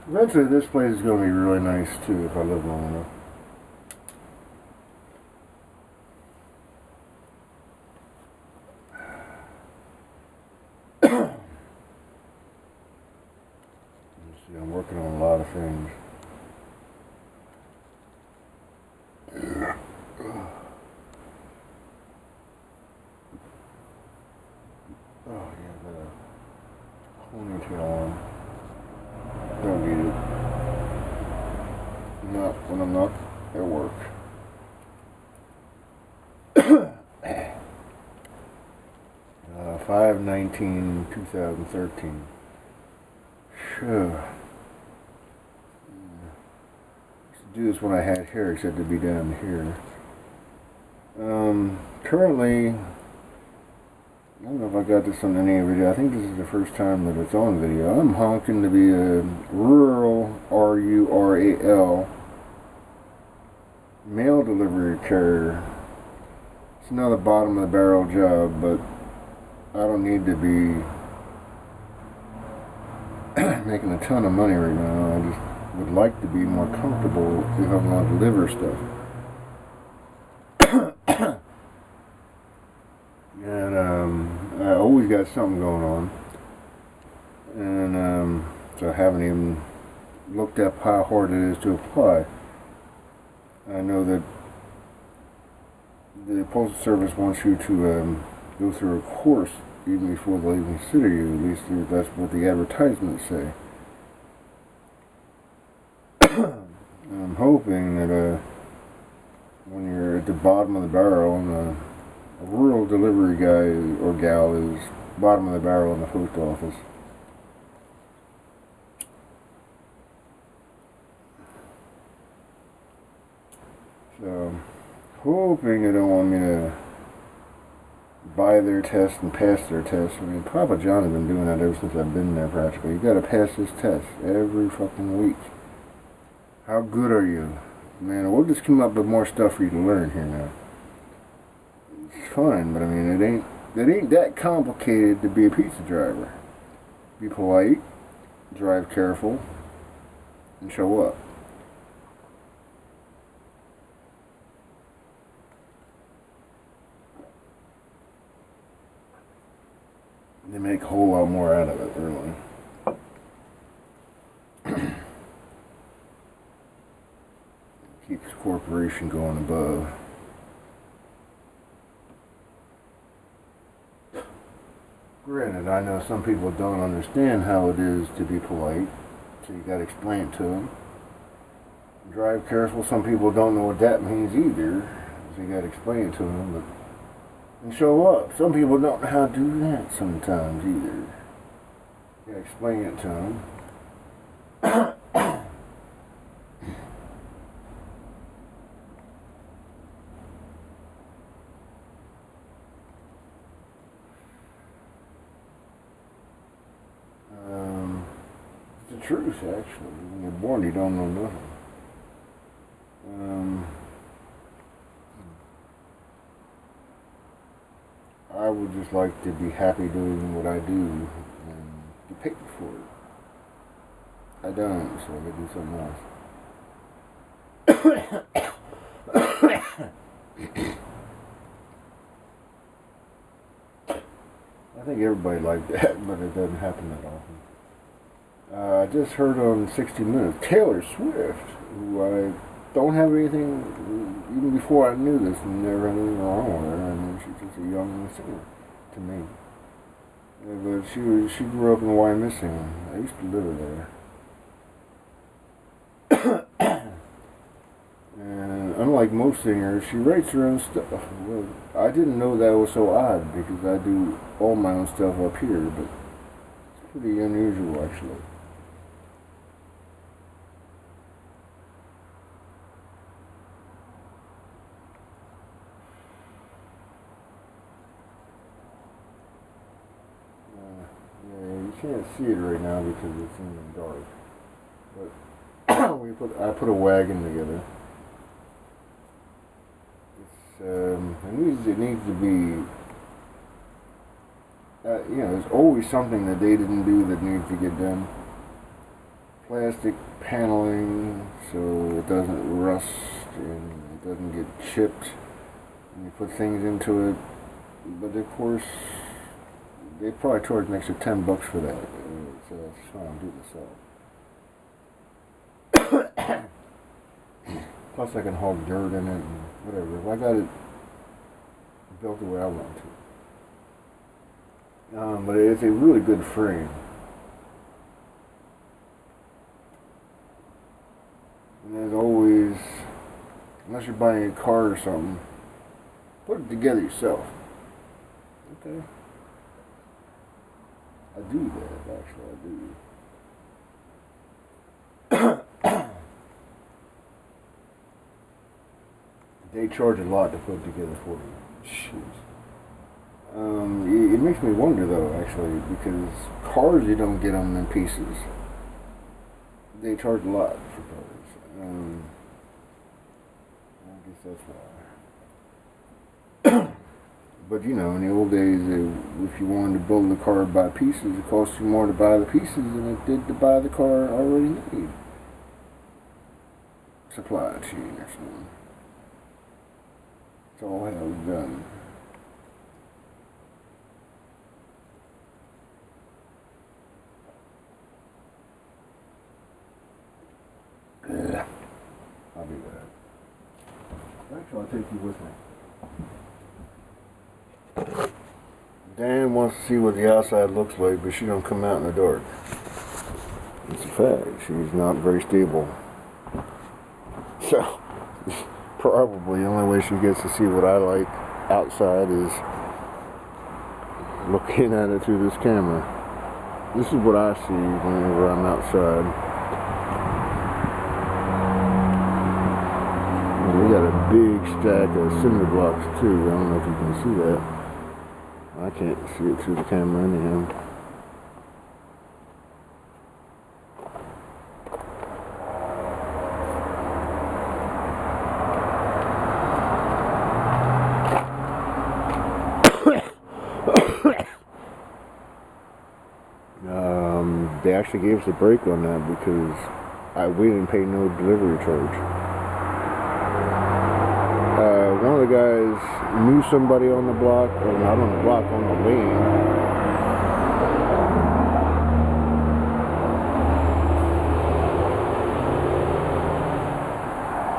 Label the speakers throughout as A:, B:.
A: Eventually this place is going to be really nice too if I live long enough. See, I'm working on a lot of things. Oh yeah, got a ponytail on. Don't need it. Not when I'm not at work. 5/19/2013. Sure. Used to do this when I had hair, except to be down here. Currently, I don't know if I got this on any video. I think this is the first time that it's on video. I'm honking to be a rural, R-U-R-A-L, mail delivery carrier. It's another bottom of the barrel job, but I don't need to be making a ton of money right now. I just would like to be more comfortable if I'm going to deliver stuff. And I always got something going on. And so I haven't even looked up how hard it is to apply. I know that the Postal Service wants you to go through a course even before they'll even consider you. At least that's what the advertisements say. I'm hoping that when you're at the bottom of the barrel, and a rural delivery guy or gal is bottom of the barrel in the post office. So, hoping they don't want me to buy their test and pass their test. I mean, Papa John has been doing that ever since I've been there practically. You gotta pass this test every fucking week. How good are you? Man, we'll just come up with more stuff for you to learn here now. It's fine, but I mean, it ain't that complicated to be a pizza driver. Be polite, drive careful, and show up. They make a whole lot more out of it, really. Keeps the corporation going above. Granted, I know some people don't understand how it is to be polite, so you gotta explain it to them. Drive careful, some people don't know what that means either, so you gotta explain it to them. But and show up. Some people don't know how to do that sometimes either. You gotta explain it to them. It's the truth, actually. When you're born, you don't know nothing. I would just like to be happy doing what I do and get paid for it. I don't, so I gotta do something else. I think everybody liked that, but it doesn't happen that often. I just heard on 60 Minutes, Taylor Swift, who I don't have anything, even before I knew this, and never had anything wrong with her. I mean, she's just a young singer to me. But she grew up in Wyomissing. I used to live there. And unlike most singers, she writes her own stuff. Well, I didn't know that was so odd because I do all my own stuff up here, but it's pretty unusual actually. Yeah, you can't see it right now because it's in the dark. But I put a wagon together. It needs to be, there's always something that they didn't do that needs to get done. Plastic paneling so it doesn't rust and it doesn't get chipped when you put things into it. But of course, they probably charge an extra $10 for that. So that's trying to do this up. Plus I can haul dirt in it and whatever. If I got it built the way I want to. But it's a really good frame. And as always, unless you're buying a car or something, put it together yourself. Okay. I do that, actually, I do. They charge a lot to put it together for me. Shoot. It makes me wonder, though, actually, because cars, you don't get them in pieces. They charge a lot for cars. I guess that's why. But, in the old days, if you wanted to build a car by pieces, it cost you more to buy the pieces than it did to buy the car already made. Supply chain or something. It's all held done. Yeah. I'll be back. Actually, I'll take you with me. Dan wants to see what the outside looks like, but she don't come out in the dark. It's a fact. She's not very stable. So, probably the only way she gets to see what I like outside is looking at it through this camera. This is what I see whenever I'm outside. We got a big stack of cinder blocks too. I don't know if you can see that. I can't see it through the camera anyhow. They actually gave us a break on that because we didn't pay no delivery charge. One of the guys knew somebody on the block, or not on the block, on the lane.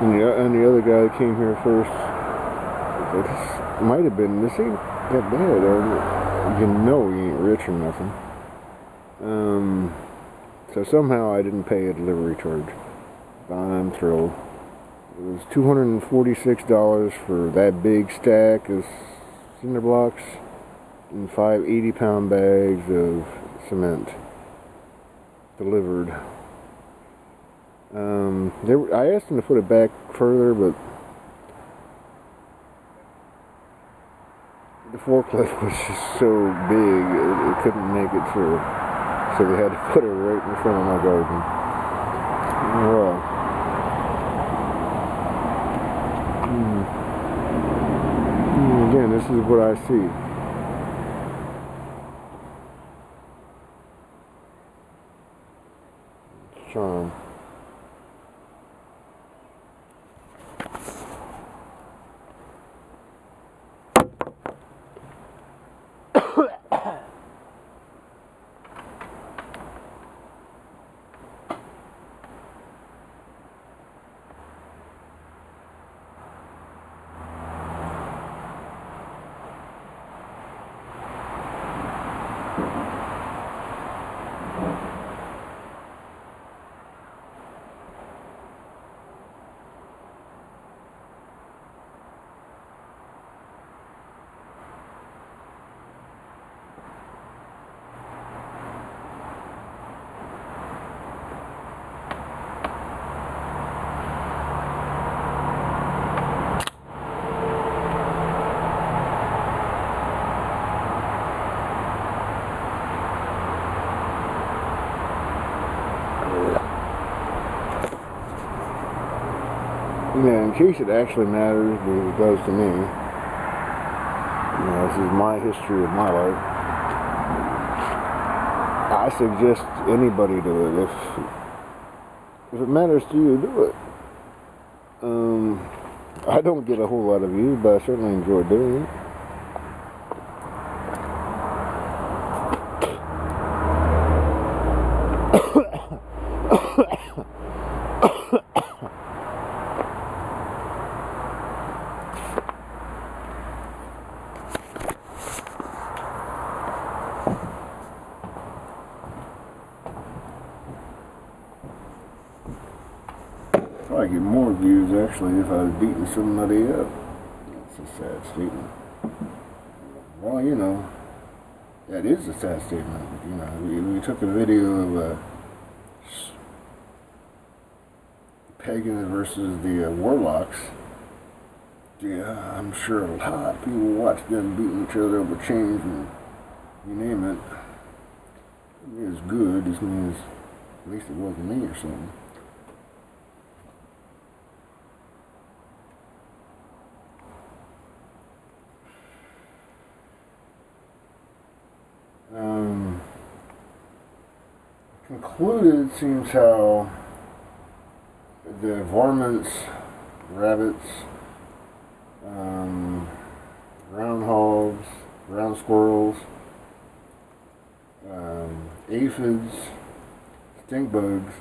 A: And the other guy that came here first, it might have been, this ain't that bad, or he ain't rich or nothing. So somehow I didn't pay a delivery charge. I'm thrilled. It was $246 for that big stack of cinder blocks and 5 80-pound bags of cement delivered. I asked them to put it back further, but the forklift was just so big it couldn't make it through. So they had to put it right in front of my garden. Well. Again, this is what I see. Charm. in case it actually matters, but it does to me. This is my history of my life. I suggest anybody do it. If it matters to you, do it. I don't get a whole lot of views, but I certainly enjoy doing it. I get more views actually if I was beating somebody up. That's a sad statement. Well, that is a sad statement. We took a video of pagans versus the warlocks. Yeah, I'm sure a lot of people watch them beating each other over chains and you name it. It was good. This means at least it wasn't me or something. Concluded seems how the varmints, rabbits, groundhogs, ground squirrels, aphids, stink bugs,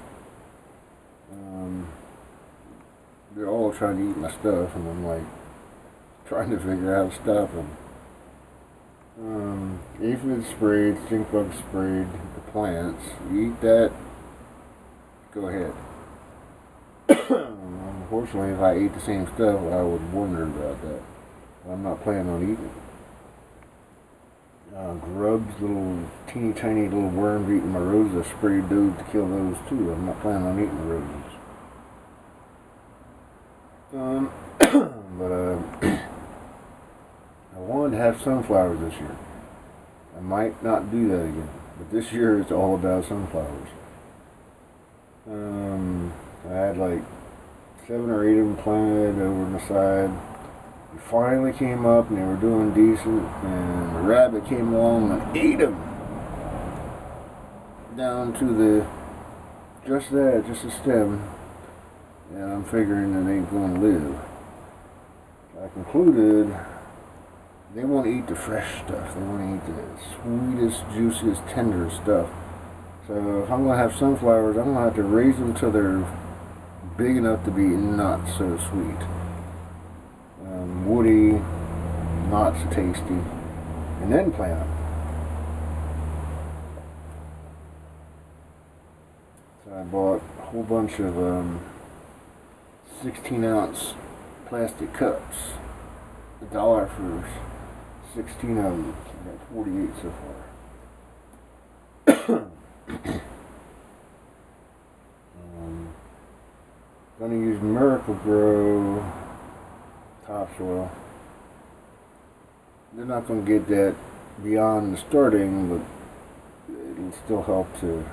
A: they're all trying to eat my stuff, and I'm like trying to figure out how to stop them. Aphids sprayed, stink bugs sprayed the plants. You eat that, go ahead. Unfortunately, if I ate the same stuff, I would wonder about that. But I'm not planning on eating it. Grubs, little teeny tiny little worms eating my roses. I sprayed those to kill those too. I'm not planning on eating the roses. But I wanted to have sunflowers this year. I might not do that again, but this year it's all about sunflowers. I had like 7 or 8 of them planted over on the side. They finally came up and they were doing decent, and the rabbit came along and ate them down to just a stem, and I'm figuring that they ain't going to live. I concluded they want to eat the fresh stuff. They want to eat the sweetest, juiciest, tender stuff. So if I'm going to have sunflowers, I'm going to have to raise them till they're big enough to be not so sweet. Woody, not so tasty, and then plant them. So I bought a whole bunch of 16-ounce plastic cups. $1 for 16 of them. I got 48 so far. Gonna use Miracle-Gro topsoil. They're not gonna get that beyond the starting, but it'll still help to.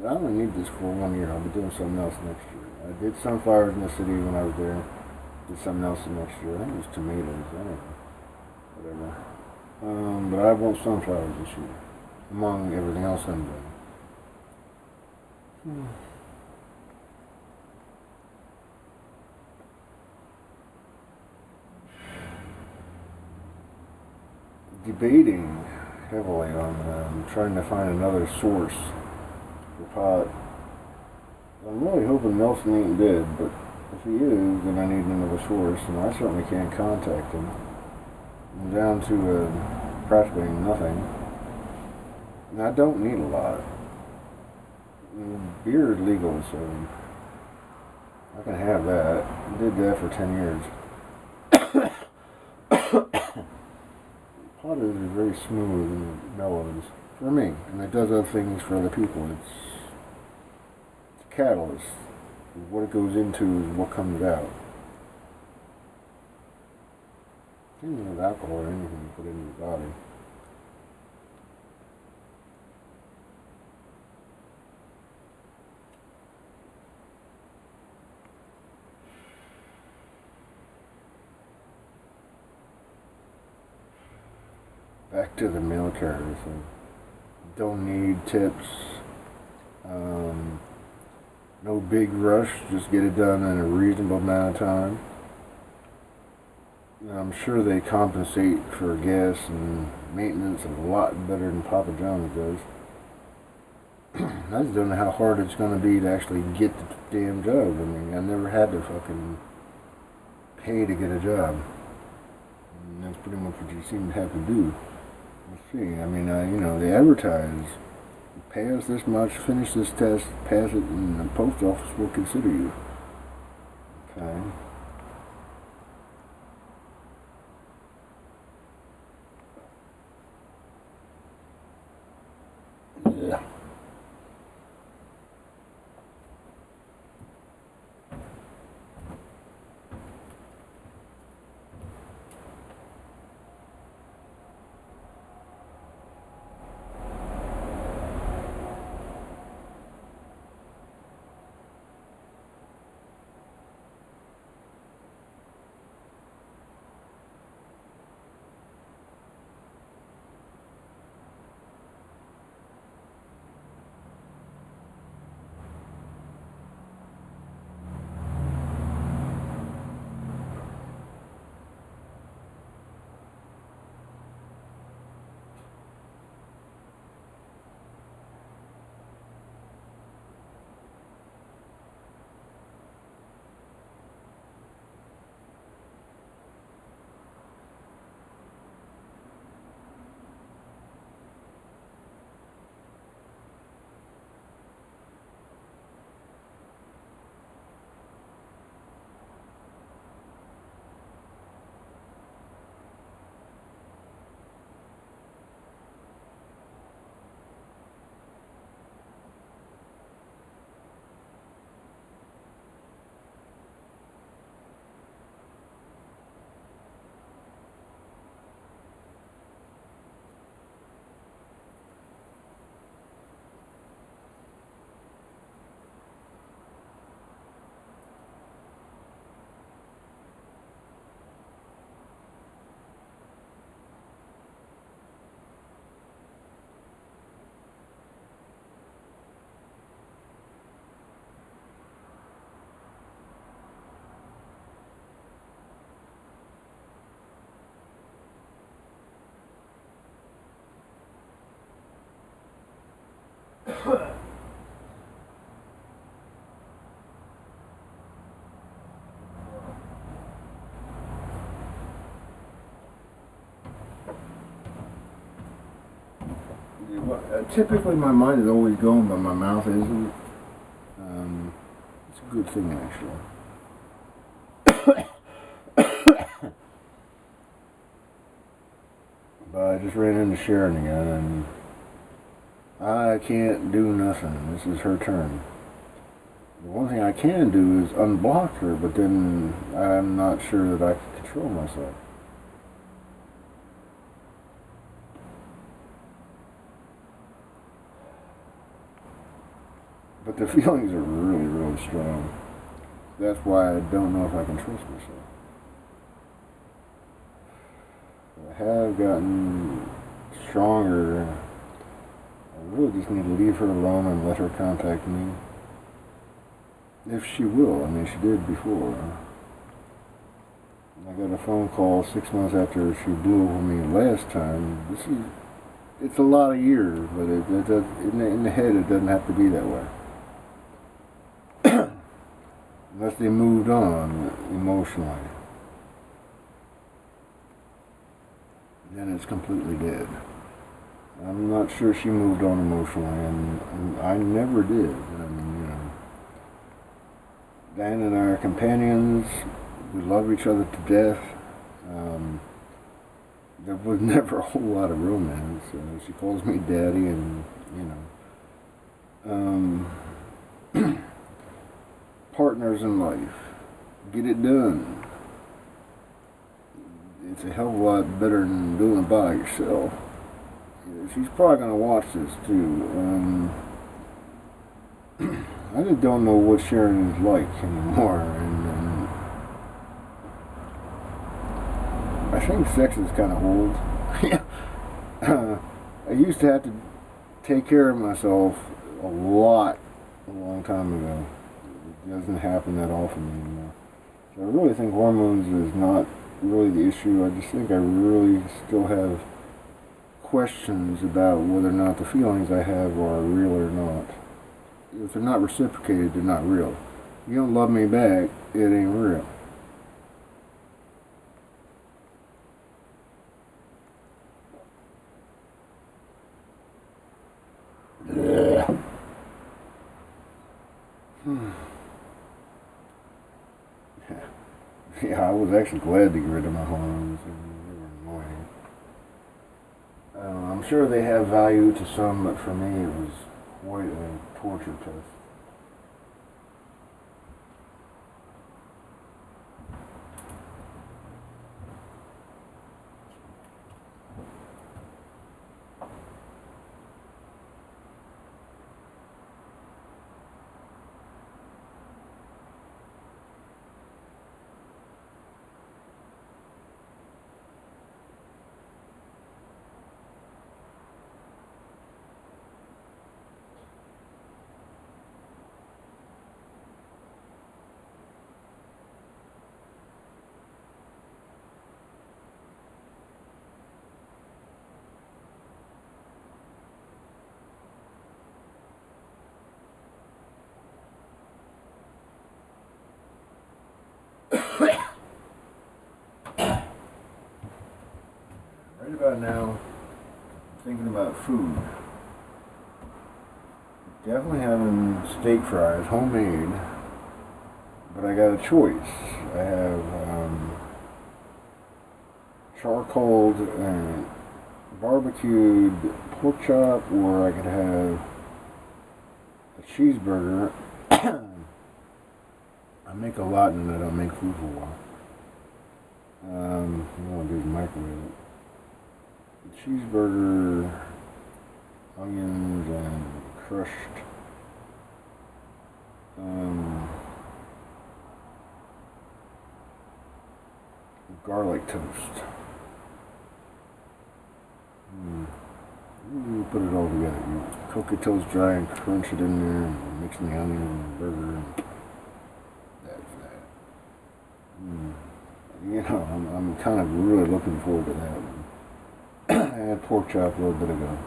A: I only need this for 1 year. I'll be doing something else next year. I did sunflowers in the city when I was there. Did something else the next year. I think it was tomatoes. I don't know. Whatever. But I want sunflowers this year, among everything else I'm doing. Debating heavily on trying to find another source for pot. I'm really hoping Nelson ain't dead, but if he is, then I need another source, and I certainly can't contact him. I'm down to practically nothing, and I don't need a lot. Beer is legal, so I can have that. I did that for 10 years. Pot is very smooth and mellows for me, and it does other things for other people. It's a catalyst. What it goes into is what comes out. Same with alcohol or anything you put into your body. back to the mail carrier. So don't need tips. No big rush. Just get it done in a reasonable amount of time. I'm sure they compensate for gas and maintenance a lot better than Papa John's does. I just don't know how hard it's going to be to actually get the damn job. I mean, I never had to fucking pay to get a job. And that's pretty much what you seem to have to do. Let's see. I mean, they advertise, pay us this much, finish this test, pass it, and the post office will consider you. Okay. Yeah. Typically my mind is always going, but my mouth isn't. It's a good thing, actually. But I just ran into Sharon again, and I can't do nothing. This is her turn. The one thing I can do is unblock her, but then I'm not sure that I can control myself. But the feelings are really, really strong. That's why I don't know if I can trust myself. I have gotten stronger. I really just need to leave her alone and let her contact me. If she will. I mean, she did before. I got a phone call 6 months after she blew over me last time. It's a lot of years, but in the head it doesn't have to be that way. Unless they moved on emotionally. Then it's completely dead. I'm not sure she moved on emotionally, and I never did. I mean, Dan and I are companions. We love each other to death. There was never a whole lot of romance. She calls me daddy, and partners in life. Get it done. It's a hell of a lot better than doing it by yourself. She's probably going to watch this too. I just don't know what Sharon is like anymore, and I think sex is kind of old. I used to have to take care of myself a lot a long time ago. It doesn't happen that often anymore. So I really think hormones is not really the issue. I just think I really still have questions about whether or not the feelings I have are real or not. If they're not reciprocated, they're not real. If you don't love me back, it ain't real. Yeah. Yeah, I was actually glad to get rid of my hormones. They were annoying. I'm sure they have value to some, but for me it was quite a torture test. Right about now, I'm thinking about food. Definitely having steak fries, homemade, but I got a choice. I have charcoaled and barbecued pork chop, or I could have a cheeseburger. I make a lot and I don't make food for a while. I want to do is microwave it. Cheeseburger, onions, and crushed garlic toast. You put it all together. You cook your toast dry and crunch it in there, and mix in the onion and the burger, and that's that. You know, I'm kind of really looking forward to that one. I had pork chop a little bit ago.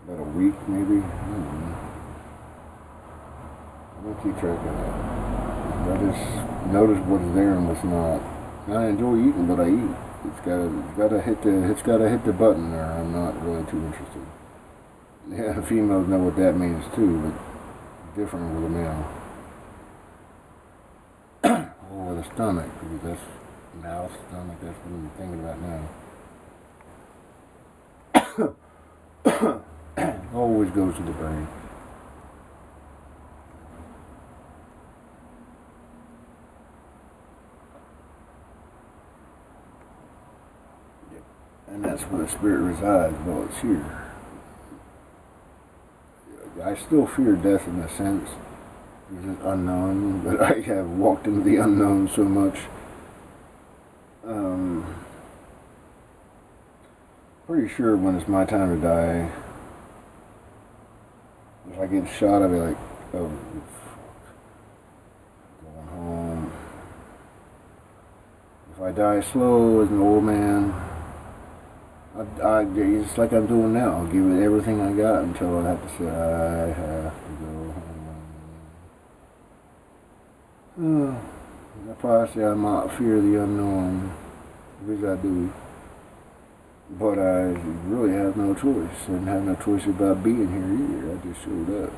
A: About a week, maybe. I don't know. I don't keep track of that. I just notice what's there and what's not. And I enjoy eating, but I eat. It's gotta hit the button, or I'm not really too interested. Yeah, the females know what that means too, but different with a male. Or with a stomach, because that's mouth, stomach, that's what I'm thinking about now. Always goes to the brain. And that's where the spirit resides while it's here. I still fear death in a sense. It's unknown, but I have walked into the unknown so much. Pretty sure when it's my time to die, if I get shot, I'll be like, oh, going home. If I die slow as an old man, it's like I'm doing now. I'll give it everything I got until I have to say, I have to go home. I probably say I might fear the unknown, which I do. But I really have no choice. I didn't have no choice about being here either. I just showed up.